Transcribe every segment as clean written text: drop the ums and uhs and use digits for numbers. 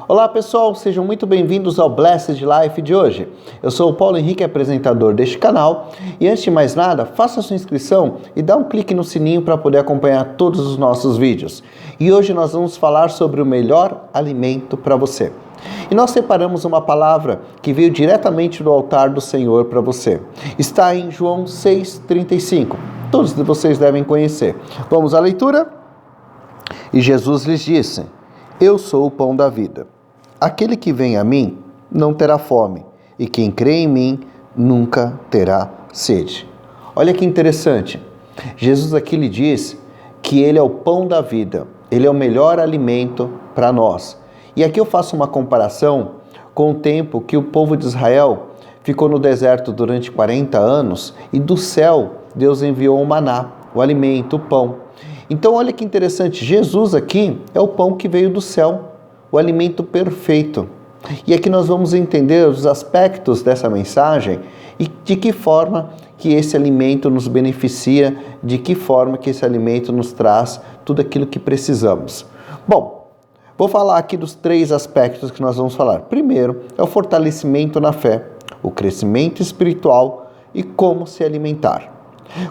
Olá pessoal, sejam muito bem-vindos ao Blessed Life de hoje. Eu sou o Paulo Henrique, apresentador deste canal, e antes de mais nada, faça sua inscrição e dá um clique no sininho para poder acompanhar todos os nossos vídeos. E hoje nós vamos falar sobre o melhor alimento para você. E nós separamos uma palavra que veio diretamente do altar do Senhor para você. Está em João 6,35. Todos vocês devem conhecer. Vamos à leitura? E Jesus lhes disse: Eu sou o pão da vida. Aquele que vem a mim não terá fome, e quem crê em mim nunca terá sede. Olha que interessante. Jesus aqui lhe diz que ele é o pão da vida. Ele é o melhor alimento para nós. E aqui eu faço uma comparação com o tempo que o povo de Israel ficou no deserto durante 40 anos e do céu Deus enviou o maná, o alimento, o pão. Então olha que interessante, Jesus aqui é o pão que veio do céu, o alimento perfeito. E aqui nós vamos entender os aspectos dessa mensagem e de que forma que esse alimento nos beneficia, de que forma que esse alimento nos traz tudo aquilo que precisamos. Bom, vou falar aqui dos 3 aspectos que nós vamos falar. Primeiro é o fortalecimento na fé, o crescimento espiritual e como se alimentar.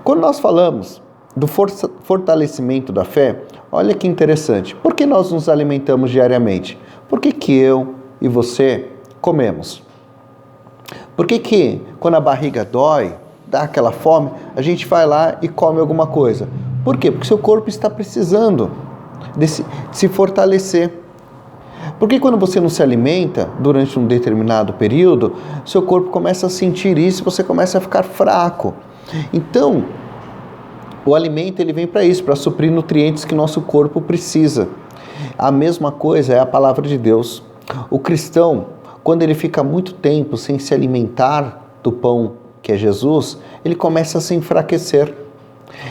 Quando nós falamos do fortalecimento da fé, olha que interessante. Por que nós nos alimentamos diariamente? Por que eu e você comemos? Por que quando a barriga dói, dá aquela fome, a gente vai lá e come alguma coisa? Por quê? Porque seu corpo está precisando de se fortalecer. Porque quando você não se alimenta durante um determinado período, seu corpo começa a sentir isso e você começa a ficar fraco. Então, o alimento ele vem para isso, para suprir nutrientes que nosso corpo precisa. A mesma coisa é a palavra de Deus. O cristão, quando ele fica muito tempo sem se alimentar do pão que é Jesus, ele começa a se enfraquecer.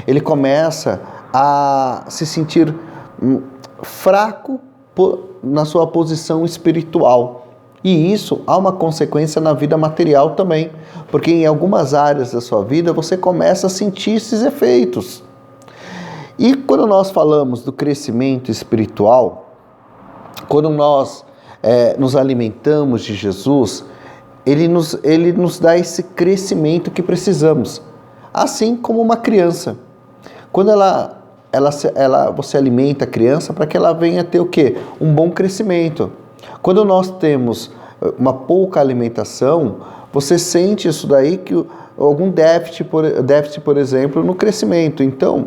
Ele começa a se sentir fraco na sua posição espiritual. E isso há uma consequência na vida material também, porque em algumas áreas da sua vida você começa a sentir esses efeitos. E quando nós falamos do crescimento espiritual, quando nós nos alimentamos de Jesus, ele nos dá esse crescimento que precisamos, assim como uma criança. Quando você alimenta a criança para que ela venha ter o quê? Um bom crescimento. Quando nós temos uma pouca alimentação, você sente isso daí, que algum déficit, por exemplo, no crescimento. Então,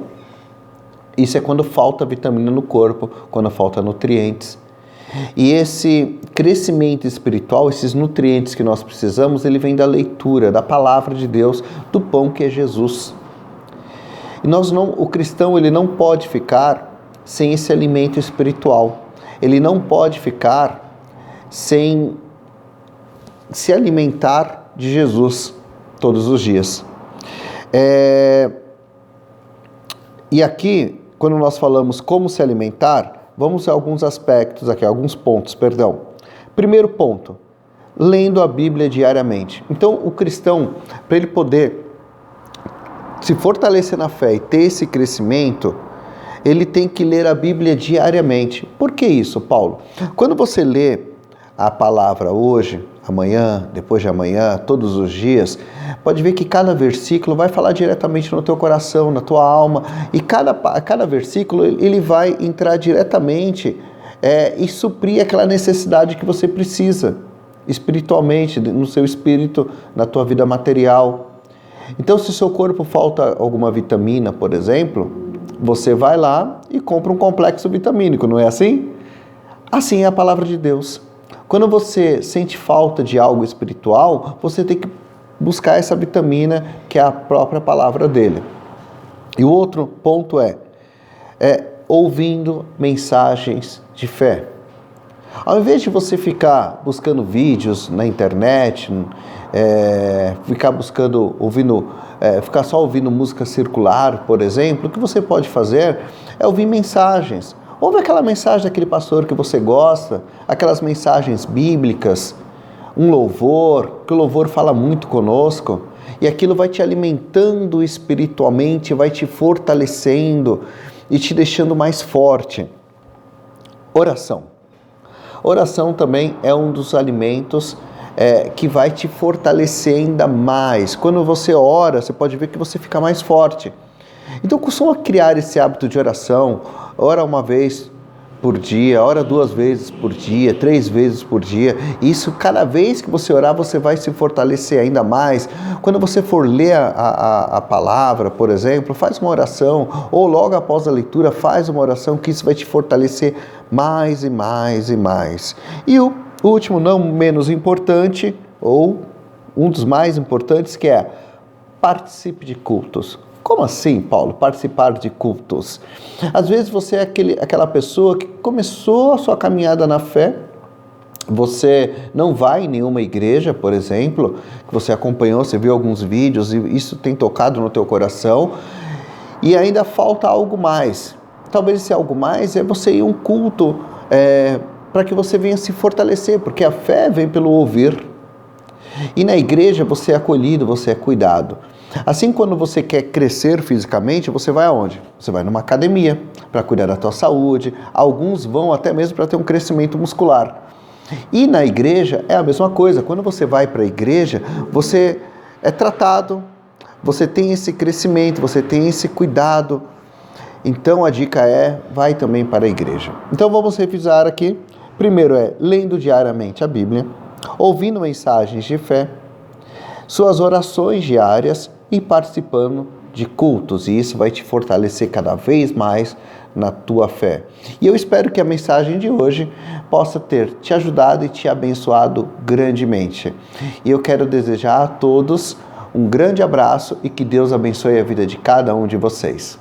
isso é quando falta vitamina no corpo, quando falta nutrientes. E esse crescimento espiritual, esses nutrientes que nós precisamos, ele vem da leitura, da palavra de Deus, do pão que é Jesus. E o cristão ele não pode ficar sem esse alimento espiritual. Ele não pode ficar sem se alimentar de Jesus todos os dias. E aqui, quando nós falamos como se alimentar, vamos a alguns aspectos aqui, alguns pontos, perdão. Primeiro ponto, lendo a Bíblia diariamente. Então, o cristão, para ele poder se fortalecer na fé e ter esse crescimento, ele tem que ler a Bíblia diariamente. Por que isso, Paulo? Quando você lê a palavra hoje, amanhã, depois de amanhã, todos os dias, pode ver que cada versículo vai falar diretamente no teu coração, na tua alma, e cada versículo ele vai entrar diretamente e suprir aquela necessidade que você precisa, espiritualmente, no seu espírito, na tua vida material. Então, se seu corpo falta alguma vitamina, por exemplo, você vai lá e compra um complexo vitamínico, não é assim? Assim é a palavra de Deus. Quando você sente falta de algo espiritual, você tem que buscar essa vitamina que é a própria palavra dele. E o outro ponto é ouvindo mensagens de fé. Ao invés de você ficar buscando vídeos na internet, ficar só ouvindo música circular, por exemplo, o que você pode fazer é ouvir mensagens. Ouve aquela mensagem daquele pastor que você gosta, aquelas mensagens bíblicas, um louvor, que o louvor fala muito conosco, e aquilo vai te alimentando espiritualmente, vai te fortalecendo e te deixando mais forte. Oração. Oração também é um dos alimentos que vai te fortalecer ainda mais. Quando você ora, você pode ver que você fica mais forte. Então, costuma criar esse hábito de oração. Ora uma vez por dia, ora 2 vezes por dia, 3 vezes por dia. Isso, cada vez que você orar, você vai se fortalecer ainda mais. Quando você for ler a palavra, por exemplo, faz uma oração, ou logo após a leitura, faz uma oração, que isso vai te fortalecer mais e mais e mais. E o último, não menos importante, ou um dos mais importantes, que é: participe de cultos. Como assim, Paulo, participar de cultos? Às vezes você é aquela pessoa que começou a sua caminhada na fé, você não vai em nenhuma igreja, por exemplo, que você acompanhou, você viu alguns vídeos e isso tem tocado no teu coração, e ainda falta algo mais. Talvez esse algo mais é você ir a um culto para que você venha se fortalecer, porque a fé vem pelo ouvir. E na igreja você é acolhido, você é cuidado. Assim, quando você quer crescer fisicamente, você vai aonde? Você vai numa academia para cuidar da tua saúde. Alguns vão até mesmo para ter um crescimento muscular. E na igreja é a mesma coisa. Quando você vai para a igreja, você é tratado, você tem esse crescimento, você tem esse cuidado. Então a dica é: vai também para a igreja. Então vamos revisar aqui. Primeiro lendo diariamente a Bíblia, ouvindo mensagens de fé, suas orações diárias e participando de cultos. E isso vai te fortalecer cada vez mais na tua fé. E eu espero que a mensagem de hoje possa ter te ajudado e te abençoado grandemente. E eu quero desejar a todos um grande abraço e que Deus abençoe a vida de cada um de vocês.